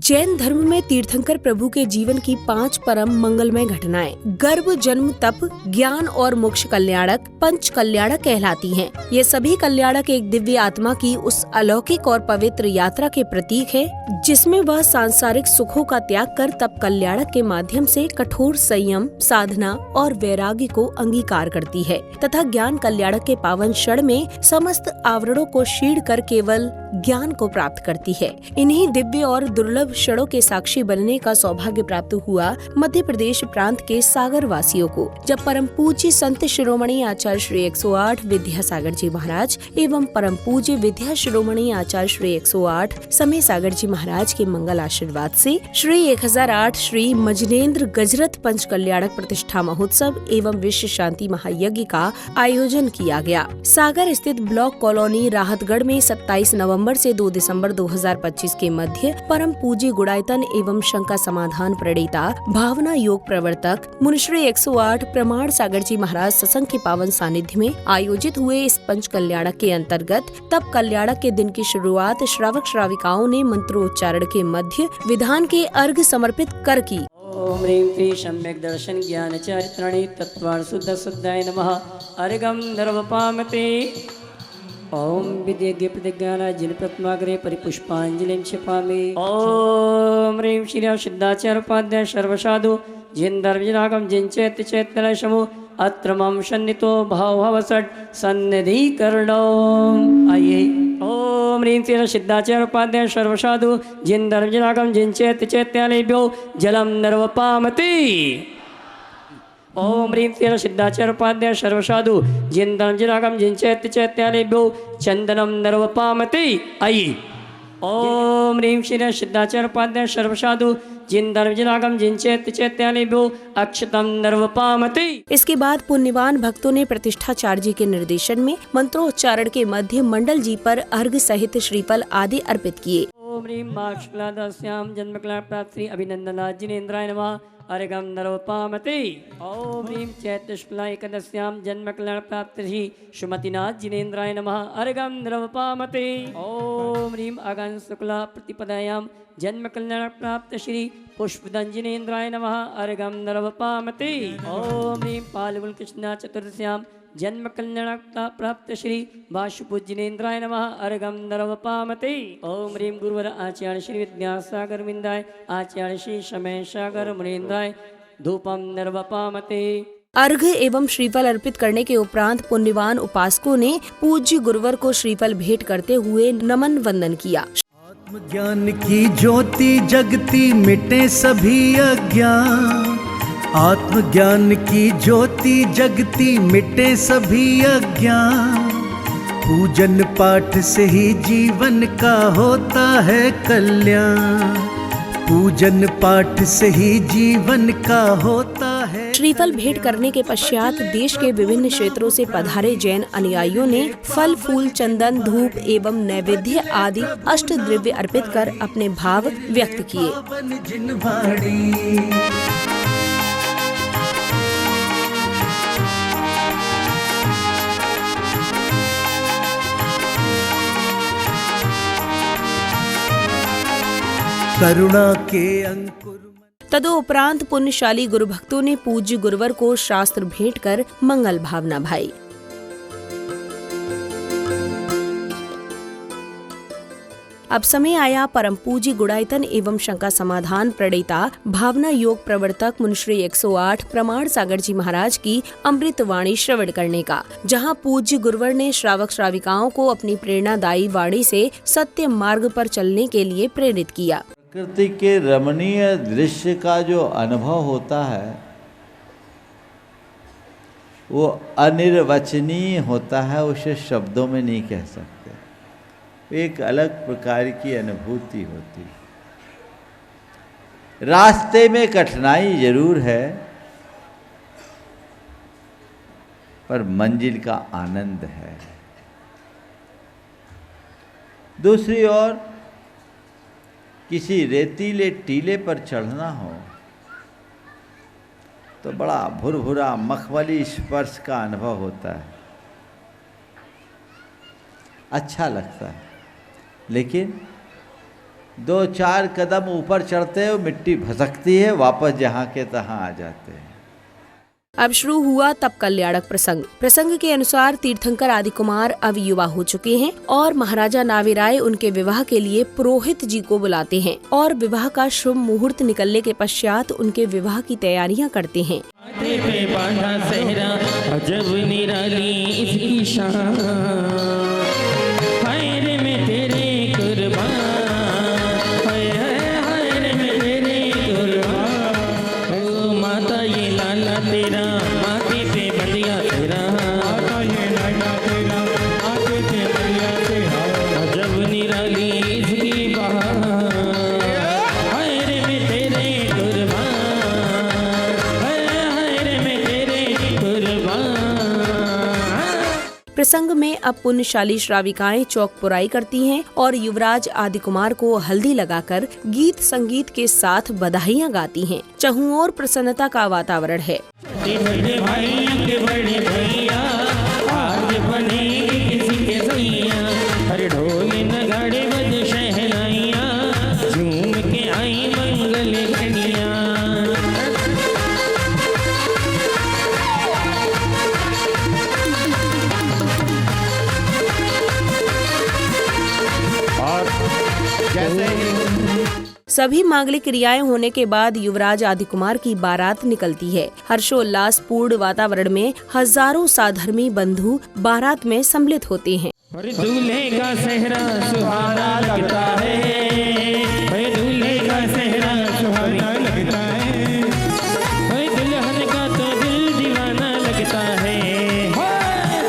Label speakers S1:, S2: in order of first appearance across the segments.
S1: जैन धर्म में तीर्थंकर प्रभु के जीवन की 5 परम मंगलमय घटनाएं गर्भ, जन्म, तप, ज्ञान और मोक्ष कल्याणक पंच कल्याणक कहलाती हैं। ये सभी कल्याणक एक दिव्य आत्मा की उस अलौकिक और पवित्र यात्रा के प्रतीक है जिसमें वह सांसारिक सुखों का त्याग कर तप कल्याणक के माध्यम से कठोर संयम, साधना और वैराग्य को अंगीकार करती है तथा ज्ञान कल्याणक के पावन क्षण में समस्त आवरणों को क्षीण कर केवल ज्ञान को प्राप्त करती है। इन्हीं दिव्य और दुर्लभ क्षणों के साक्षी बनने का सौभाग्य प्राप्त हुआ मध्य प्रदेश प्रांत के सागर वासियों को, जब परम पूज्य संत शिरोमणि आचार्य श्री 108 विद्यासागर जी महाराज एवं परम पूज्य विद्या शिरोमणि आचार्य श्री 108 समय सागर जी महाराज के मंगल आशीर्वाद से श्री 1008 श्री मजनेन्द्र गजरथ पंच कल्याणक प्रतिष्ठा महोत्सव एवं विश्व शांति महायज्ञ का आयोजन किया गया। सागर स्थित ब्लॉक कॉलोनी राहतगढ़ में 27 नवंबर से 2 दिसंबर 2025 के मध्य परम पूज्य गुणायतन एवं शंका समाधान प्रणेता भावना योग प्रवर्तक मुनिश्री 108 प्रमाण सागर जी महाराज सत्संग के पावन सानिध्य में आयोजित हुए इस पंच कल्याणक के अंतर्गत तप कल्याणक के दिन की शुरुआत श्रावक श्राविकाओं ने मंत्रोच्चारण के मध्य विधान के अर्घ समर्पित कर की।
S2: ओम ह्रीं क्लीं सम्यक् दर्शन ज्ञान चारित्राणि तत्त्वान् शुद्ध शुद्धाय नमः। अर्घं नर्वपामते। ओम विद्यज्ञ प्रतिज्ञानाय जिन प्रथमाग्रे परिपुष्पांजलिं क्षिपामि। ओम ह्रीं श्री सिद्धाचार्योपाध्याय सर्वसाधु जिन धर्मजनागम जिन चैत्य चैतन्यशमु अत्र मम सन्नितो भावभवसट् सन्निधिकरणो। आइए। ओम ह्रीं श्री सिद्धाचार्योपाध्याय सर्वसाधु जिन धर्मजनागम जिन चैत्य चैत्यालयभ्यो जलम नर्वपामति। ओम ह्रीं श्री सिद्धाचार्योपाध्याय सर्वसाधु जिन धर्मजनागम जिन चैत्य चैत्यालयभ्यो चंदनम नर्वपामति। आइए। ओम ह्रीं श्री सिद्धाचार्योपाध्याय सर्वसाधु जिन धर्मजनागम जिन चैत्य चैत्यालयभ्यो अक्षतम नर्वपामति। इसके बाद पुण्यवान भक्तों ने प्रतिष्ठाचार्य जी के निर्देशन में मंत्रोच्चारण के मध्य मंडल जी पर अर्घ सहित श्रीफल आदि अर्पित किए। ओम ह्रीं माघ शुक्ला दस्याम जन्म कल्याण प्राप्त श्री अभिनंदना जिनेन्द्राय नमः। अर्घं नर्वपामते। ओम ह्रीं चैत्र शुक्ला एकदस्याम जन्म कल्याण प्राप्त श्री सुमतिनाथ जिनेन्द्राय नमः। अर्घं नर्वपामते। ओम ह्रीं अगन शुक्ला प्रतिपदायाम जन्म कल्याण प्राप्त श्री पुष्पदं जिनेन्द्राय नमः। अर्घं नर्वपामते। ओम ह्रीं फाल्गुन कृष्णा चतुर्दश्याम जन्म कल्याण प्राप्त श्री वासुपूज्य जिनेन्द्राय नमः। अर्घं नर्वपामते। ओम ह्रीं गुरुवर आचार्य श्री विद्यासागर विंदाय आचार्य श्री समय सागर मुनीन्द्राय धूपम नर्वपामते। अर्घ एवं श्रीफल अर्पित करने के उपरांत पुण्यवान उपासकों ने पूज्य गुरुवर को श्रीफल भेंट करते हुए नमन वंदन किया।
S3: आत्मज्ञान की ज्योति जगती मिटे सभी अज्ञान। आत्मज्ञान की ज्योति जगती मिटे सभी अज्ञान। पूजन पाठ से ही जीवन का होता है कल्याण। पूजन पाठ से ही जीवन का होता है।
S1: श्रीफल भेंट करने के पश्चात देश के विभिन्न क्षेत्रों से पधारे जैन अनुयायियों ने फल, फूल, चंदन, धूप एवं नैवेद्य आदि अष्ट द्रव्य अर्पित कर अपने भाव व्यक्त किए।
S3: करुणा के अंकुर।
S1: तदुपरांत पुण्यशाली गुरु भक्तों ने पूज्य गुरुवर को शास्त्र भेंट कर मंगल भावना भाई। अब समय आया परम पूज्य गुणायतन एवं शंका समाधान प्रणेता भावना योग प्रवर्तक मुनिश्री 108 प्रमाण सागर जी महाराज की अमृत वाणी श्रवण करने का, जहां पूज्य गुरुवर ने श्रावक श्राविकाओं को अपनी प्रेरणादायी वाणी से सत्य मार्ग पर चलने के लिए प्रेरित किया।
S4: प्रकृति के रमणीय दृश्य का जो अनुभव होता है वो अनिर्वचनीय होता है, उसे शब्दों में नहीं कह सकते। एक अलग प्रकार की अनुभूति होती है। रास्ते में कठिनाई जरूर है पर मंजिल का आनंद है। दूसरी ओर किसी रेतीले टीले पर चढ़ना हो तो बड़ा भुरभुरा मखमली स्पर्श का अनुभव होता है, अच्छा लगता है। लेकिन 2-4 कदम ऊपर चढ़ते हैं, मिट्टी भसकती है, वापस जहाँ के तहाँ आ जाते हैं।
S1: अब शुरू हुआ तप कल्याणक प्रसंग। प्रसंग के अनुसार तीर्थंकर आदि कुमार अब युवा हो चुके हैं और महाराजा नाविराय उनके विवाह के लिए पुरोहित जी को बुलाते हैं और विवाह का शुभ मुहूर्त निकलने के पश्चात उनके विवाह की तैयारियां करते हैं। प्रसंग में अब पुण्यशाली श्राविकाएं चौक पुराई करती हैं और युवराज आदि कुमार को हल्दी लगाकर गीत संगीत के साथ बधाइयां गाती हैं। चहुओर प्रसन्नता का वातावरण है। सभी मांगलिक क्रियाएं होने के बाद युवराज आदि कुमार की बारात निकलती है। हर्षोल्लास पूर्ण वातावरण में हजारों साधर्मी बंधु बारात में सम्मिलित होते हैं।
S5: दूल्हे का सेहरा सुहाना लगता है, दूल्हे का सेहरा सुहाना लगता है, दुल्हन का तो दिल दीवाना लगता है,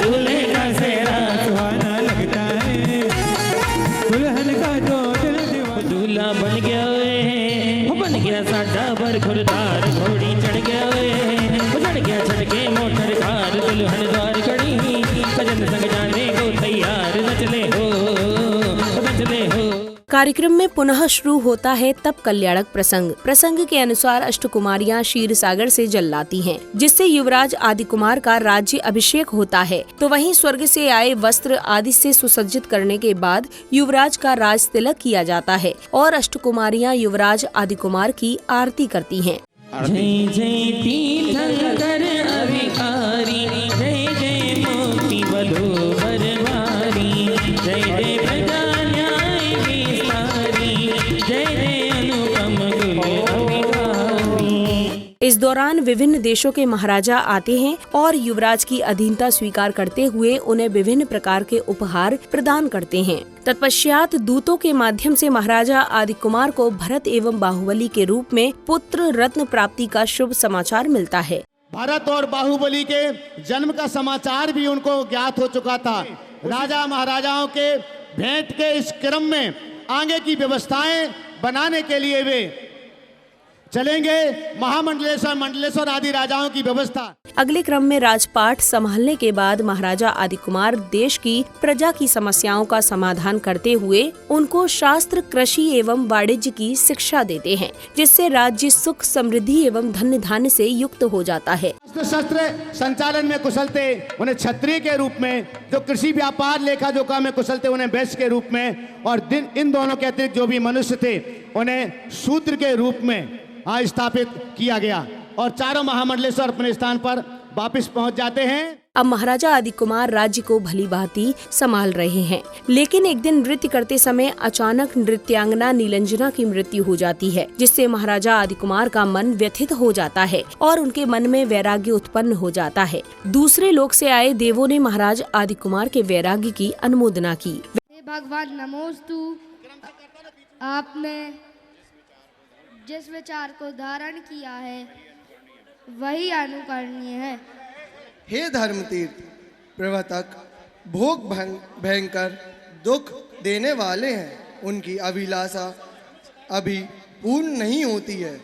S5: दूल्हे का सेहरा सुहाना लगता है, दुल्हन का तो दिल दीवाना। दूल्हा बन गया साडा बर खुरदार, घोड़ी चढ़ गया चढ़ गया छटके मोटर कार, दुल्हन द्वार खड़ी सजन संग जाने को तैयार, नचले हो।
S1: कार्यक्रम में पुनः शुरू होता है तप कल्याणक प्रसंग। प्रसंग के अनुसार अष्टकुमारियां क्षीर सागर से जल लाती हैं, जिससे युवराज आदि कुमार का राज्य अभिषेक होता है। तो वहीं स्वर्ग से आए वस्त्र आदि से सुसज्जित करने के बाद युवराज का राज तिलक किया जाता है और अष्टकुमारियां युवराज आदि कुमार की आरती करती हैं।
S5: जय जय तीर्थंकर अभिकारी, जय जय मोती बलो बरवारी, जय जय प्रजा न्याय विस्तारी, जय जय अनुपम गुण अभिकारी।
S1: इस दौरान विभिन्न देशों के महाराजा आते हैं और युवराज की अधीनता स्वीकार करते हुए उन्हें विभिन्न प्रकार के उपहार प्रदान करते हैं। तत्पश्चात दूतों के माध्यम से महाराजा आदि कुमार को भरत एवं बाहुबली के रूप में पुत्र रत्न प्राप्ति का शुभ समाचार मिलता है।
S6: भरत और बाहुबली के जन्म का समाचार भी उनको ज्ञात हो चुका था। राजा महाराजाओं के भेंट के इस क्रम में आगे की व्यवस्थाएं बनाने के लिए वे चलेंगे। महामंडलेश्वर, मंडलेश्वर आदि राजाओं की व्यवस्था।
S1: अगले क्रम में राजपाट संभालने के बाद महाराजा आदि कुमार देश की प्रजा की समस्याओं का समाधान करते हुए उनको शास्त्र, कृषि एवं वाणिज्य की शिक्षा देते हैं, जिससे राज्य सुख, समृद्धि एवं धन्य धान्य से युक्त हो जाता है।
S6: शस्त्र संचालन में कुशल थे उन्हें क्षत्रिय के रूप में, जो कृषि व्यापार लेखा जोखा में कुशल थे उन्हें वैश्य के रूप में, और इन दोनों के अतिरिक्त जो भी मनुष्य थे उन्हें शूद्र के रूप में स्थापित किया गया और चारों महामंडलेश्वर अपने स्थान पर वापस पहुंच जाते हैं।
S1: अब महाराजा आदि कुमार राज्य को भली भांति संभाल रहे हैं, लेकिन एक दिन नृत्य करते समय अचानक नृत्यांगना नीलंजना की मृत्यु हो जाती है, जिससे महाराजा आदि कुमार का मन व्यथित हो जाता है और उनके मन में वैराग्य उत्पन्न हो जाता है। दूसरे लोक से आए देवों ने महाराज आदि कुमार के वैराग्य की अनुमोदना की।
S7: भगवान नमोस्तु, आपने जिस विचार को धारण किया है वही अनुकरणीय है।
S8: हे धर्मतीर्थ, प्रवर्तक भोग भयंकर दुख देने वाले हैं, उनकी अभिलाषा अभी पूर्ण नहीं होती है।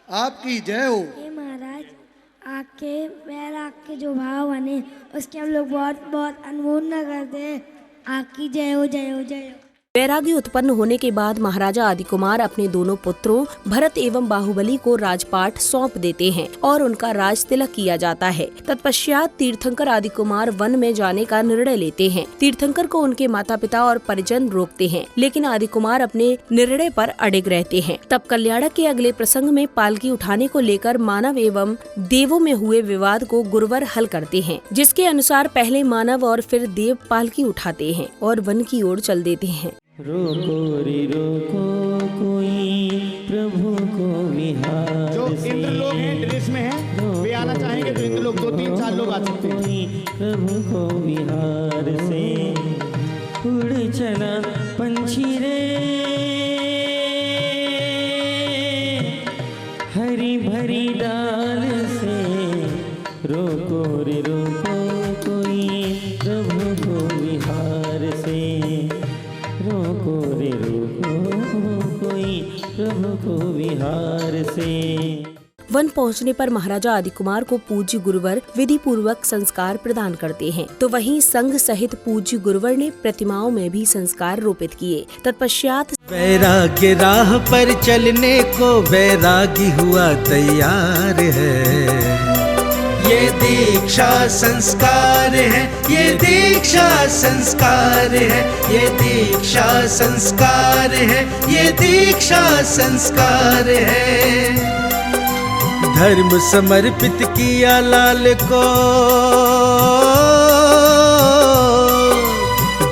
S8: आपकी जय हो।
S7: हे महाराज, आपके वैराग के जो भाव बने उसके हम लोग बहुत बहुत अनुमोदना करते हैं। आपकी जय हो, जय हो, जय हो।
S1: वैराग्य उत्पन्न होने के बाद महाराजा आदिकुमार अपने दोनों पुत्रों भरत एवं बाहुबली को राजपाट सौंप देते हैं और उनका राज तिलक किया जाता है। तत्पश्चात तीर्थंकर आदिकुमार वन में जाने का निर्णय लेते हैं। तीर्थंकर को उनके माता पिता और परिजन रोकते हैं, लेकिन आदिकुमार अपने निर्णय पर अडिग रहते हैं। तब कल्याणक के अगले प्रसंग में पालकी उठाने को लेकर मानव एवं देवों में हुए विवाद को गुरुवर हल करते हैं, जिसके अनुसार पहले मानव और फिर देव पालकी उठाते हैं और वन की ओर चल देते हैं।
S5: रोको रे रोको कोई प्रभु को विहार
S6: जो इंद्र लोग हैं ड्रेस में हैं वे आना चाहेंगे तो इंद्र लोग 2-3-4 लोग आ सकते हैं।
S5: प्रभु को विहार से उड़ चला पंछी रे हरी भरी डाल से रोको रे रोको कोई प्रभु को विहार से रोको रे रोको कोई प्रभु को विहार से।
S1: वन पहुंचने पर महाराजा आदिकुमार को पूज्य गुरुवर विधि पूर्वक संस्कार प्रदान करते हैं, तो वहीं संघ सहित पूज्य गुरुवर ने प्रतिमाओं में भी संस्कार रोपित किए। तत्पश्चात
S3: वैराग्य राह पर चलने को वैरागी हुआ तैयार है। ये दीक्षा संस्कार है, ये दीक्षा संस्कार है, ये दीक्षा संस्कार है, ये दीक्षा संस्कार है। धर्म समर्पित किया लाल को,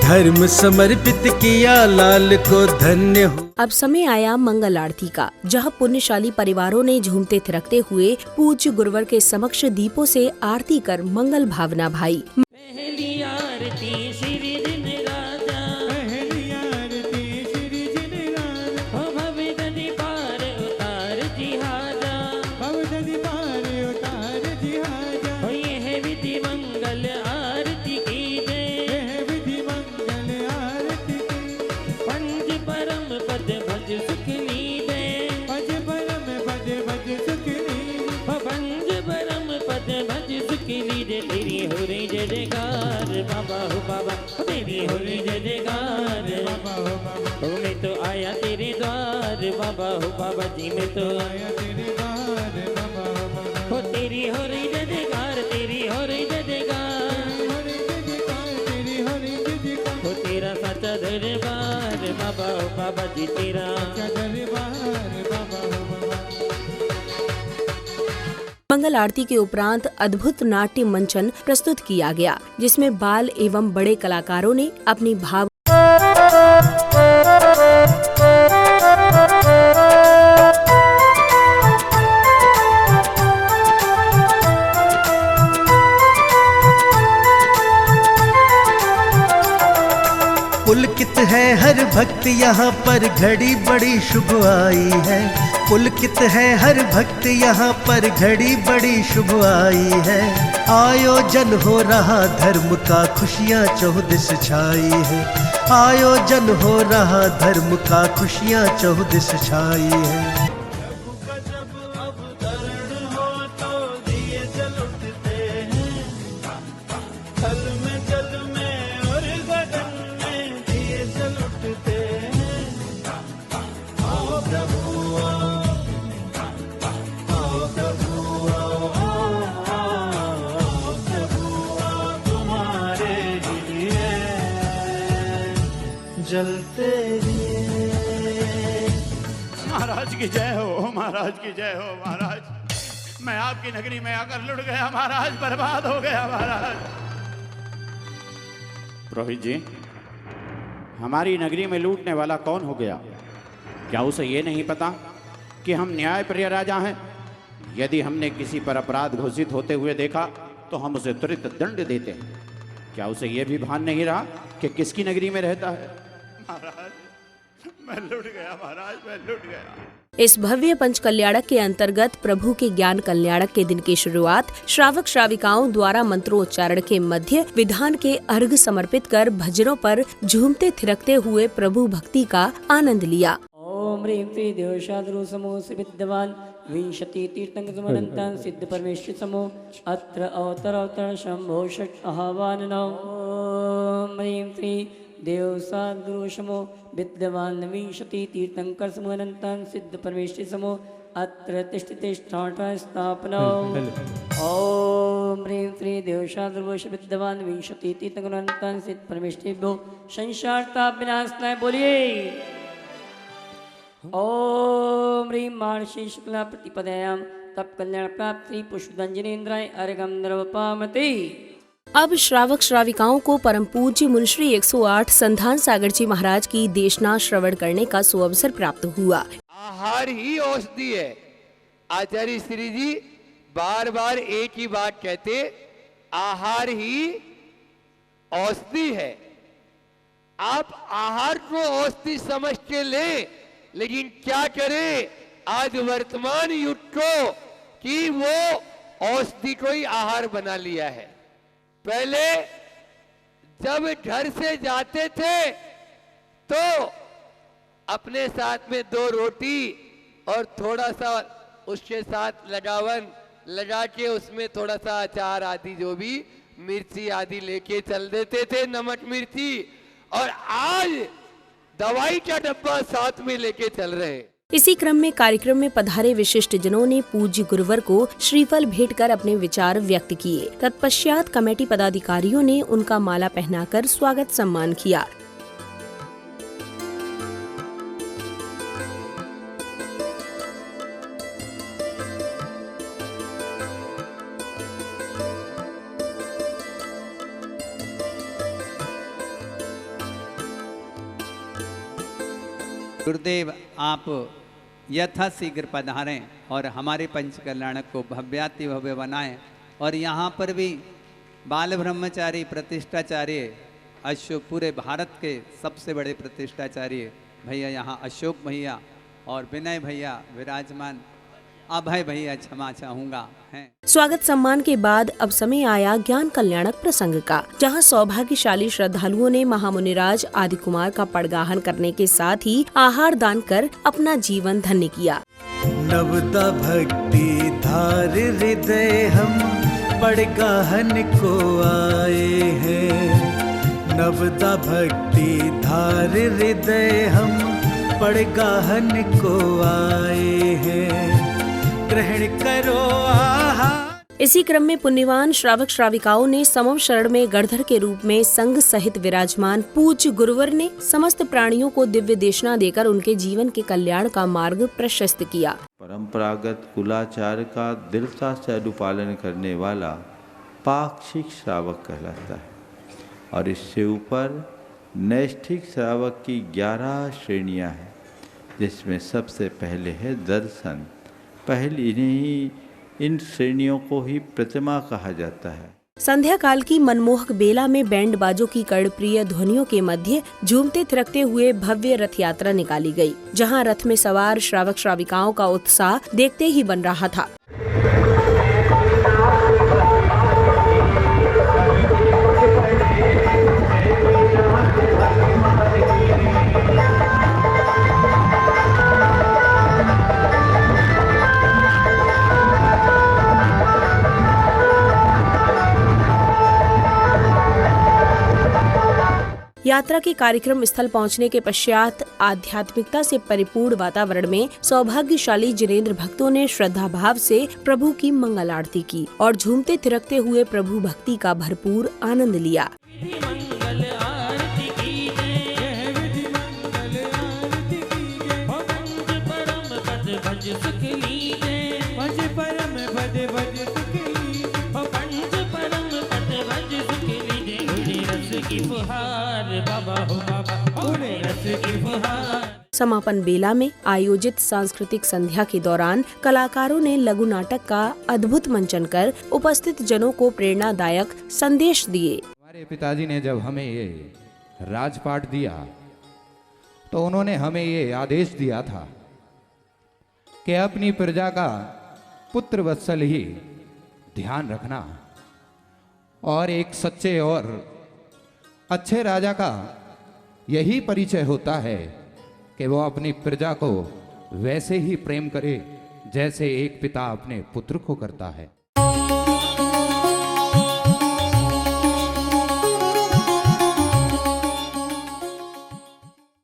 S3: धर्म समर्पित किया लाल को धन्य हो।
S1: अब समय आया मंगल आरती का, जहां पुण्यशाली परिवारों ने झूमते थिरकते हुए पूज्य गुरुवर के समक्ष दीपों से आरती कर मंगल भावना भाई।
S5: पहली आरती श्री जिन राजा, पहली आरती श्री जिन राजा, ओ भवदनि पार उतार जिहाजा, भवदनि पार उतार जिहाजा, ओ यह विधि मंगल आरती की दे, यह विधि मंगल आरती की, पंच परम पद भज सुख नीदे, भज परम पद भज सुख नीदे, पंच परम पद भज सुख नीदे, तेरी हो रही जय जयकार बाबा हो बाबा, तेरी हो रही जय जयकार बाबा हो बाबा, ओ मैं तो आया तेरे द्वार बाबा हो बाबा जी, मैं तो आया तेरे द्वार बाबा हो बाबा, हो तेरी हो रही जय जयकार, तेरी हो रही जय जयकार, तेरी हो रही जय जयकार, हो तेरा सच्चा दरबार बाबा हो बाबा जी, तेरा सच्चा दरबार बाबा हो बाबा।
S1: मंगल आरती के उपरांत अद्भुत नाट्य मंचन प्रस्तुत किया गया, जिसमें बाल एवं बड़े कलाकारों ने अपनी भाव
S3: पुलकित है हर भक्त यहाँ पर, घड़ी बड़ी शुभ आई है। पुलकित है हर भक्त यहाँ पर, घड़ी बड़ी शुभ आई है। आयोजन हो रहा धर्म का, खुशियाँ चौदिस छाई है। आयोजन हो रहा धर्म का, खुशियाँ चौदिस छाई है।
S9: जलते महाराज की जय हो, महाराज की जय हो। महाराज मैं आपकी नगरी में आकर लुट गया महाराज, बर्बाद हो गया महाराज।
S10: पुरोहित जी, हमारी नगरी में लूटने वाला कौन हो गया? क्या उसे ये नहीं पता कि हम न्यायप्रिय राजा हैं? यदि हमने किसी पर अपराध घोषित होते हुए देखा तो हम उसे त्वरित दंड देते हैं। क्या उसे ये भी भान नहीं रहा कि किसकी नगरी में रहता है?
S9: महाराज मैं लुट गया महाराज, मैं लुट गया।
S1: इस भव्य पंच कल्याणक के अंतर्गत प्रभु के ज्ञान कल्याणक के दिन की शुरुआत श्रावक श्राविकाओं द्वारा मंत्रोच्चारण के मध्य विधान के अर्घ समर्पित कर भजनों पर झूमते थिरकते हुए प्रभु भक्ति का आनंद लिया।
S2: ओम ह्रीं श्री देवशाद्रु समो विद्यवान विंशति तीर्थंक समनंतन सिद्ध परमेश्वर समो अत्र अवतर अवतर शंभो षट आह्वान। ओम ह्रीं श्री देवसादृशमो विद्यवान् विंशति तीर्थंकर समो अनंतान् सिद्ध परमेश्वरी समो अत्र तिष्ठति स्थापनो ओम ह्रीं श्री देवसादृश विद्यवान् विंशति तीर्थंकर अनंतान् सिद्ध परमेश्वरीभ्यो संसारताप विनाशनाय बोलिए। ओम ह्रीं महर्षि शुक्ला प्रतिपदायां तप कल्याण प्राप्ति पुष्पदंजनेन्द्राय अर्घम नर्वपामते।
S1: अब श्रावक श्राविकाओं को परम पूज्य मुनिश्री 108 संधान सागर जी महाराज की देशना श्रवण करने का सुअवसर प्राप्त हुआ।
S11: आहार ही औषधि है। आचार्य श्री जी बार बार एक ही बात कहते, आहार ही औषधि है। आप आहार को औषधि समझ के लें, लेकिन क्या करें आज वर्तमान युग को कि वो औषधि को ही आहार बना लिया है। पहले जब घर से जाते थे तो अपने साथ में 2 रोटी और थोड़ा सा उसके साथ लगावन लगा के उसमें थोड़ा सा अचार आदि जो भी मिर्ची आदि लेके चल देते थे, नमक मिर्ची, और आज दवाई का डब्बा साथ में लेके चल रहे हैं।
S1: इसी क्रम में कार्यक्रम में पधारे विशिष्ट जनों ने पूज्य गुरुवर को श्रीफल भेंट कर अपने विचार व्यक्त किए। तत्पश्चात कमेटी पदाधिकारियों ने उनका माला पहनाकर स्वागत सम्मान किया।
S12: गुरुदेव, आप यथाशीघ्र पधारें और हमारे पंच कल्याणक को भव्याति भव्य बनाएं। और यहाँ पर भी बाल ब्रह्मचारी प्रतिष्ठाचार्य अशोक, पूरे भारत के सबसे बड़े प्रतिष्ठाचार्य भैया यहाँ अशोक भैया और विनय भैया विराजमान, अभय भैया क्षमा चाहूँगा हैं।
S1: स्वागत सम्मान के बाद अब समय आया ज्ञान कल्याणक प्रसंग का, जहां सौभाग्यशाली श्रद्धालुओं ने महामुनिराज आदि कुमार का पड़गाहन करने के साथ ही आहार दान कर अपना जीवन धन्य किया।
S3: नवदा भक्ति धार हृदय हम पड़गाहन को आए हैं। नवदा भक्ति धार हृदय हम पड़गाहन को आए हैं। ग्रहण करो आहार।
S1: इसी क्रम में पुण्यवान श्रावक श्राविकाओं ने समव शरण में गणधर के रूप में संघ सहित विराजमान पूज्य गुरुवर ने समस्त प्राणियों को दिव्य देशना देकर उनके जीवन के कल्याण का मार्ग प्रशस्त किया।
S4: परंपरागत कुलाचार का दृढ़ता से अनुपालन करने वाला पाक्षिक श्रावक कहलाता है, और इससे ऊपर नैष्ठिक श्रावक की 11 श्रेणियां हैं, जिसमें सबसे पहले है दर्शन। पहली ही इन श्रेणियों को ही प्रतिमा कहा जाता है।
S1: संध्या काल की मनमोहक बेला में बैंड बाजों की कर्णप्रिय ध्वनियों के मध्य झूमते थिरकते हुए भव्य रथ यात्रा निकाली गई, जहां रथ में सवार श्रावक श्राविकाओं का उत्साह देखते ही बन रहा था। यात्रा के कार्यक्रम स्थल पहुंचने के पश्चात आध्यात्मिकता से परिपूर्ण वातावरण में सौभाग्यशाली जिनेंद्र भक्तों ने श्रद्धा भाव से प्रभु की मंगल आरती की और झूमते थिरकते हुए प्रभु भक्ति का भरपूर आनंद लिया। समापन बेला में आयोजित सांस्कृतिक संध्या के दौरान कलाकारों ने लघु नाटक का अद्भुत मंचन कर उपस्थित जनों को प्रेरणादायक संदेश दिए।
S13: हमारे पिताजी ने जब हमें ये राजपाट दिया तो उन्होंने हमें ये आदेश दिया था कि अपनी प्रजा का पुत्र वत्सल ही ध्यान रखना, और एक सच्चे और अच्छे राजा का यही परिचय होता है कि वो अपनी प्रजा को वैसे ही प्रेम करे जैसे एक पिता अपने पुत्र को करता है।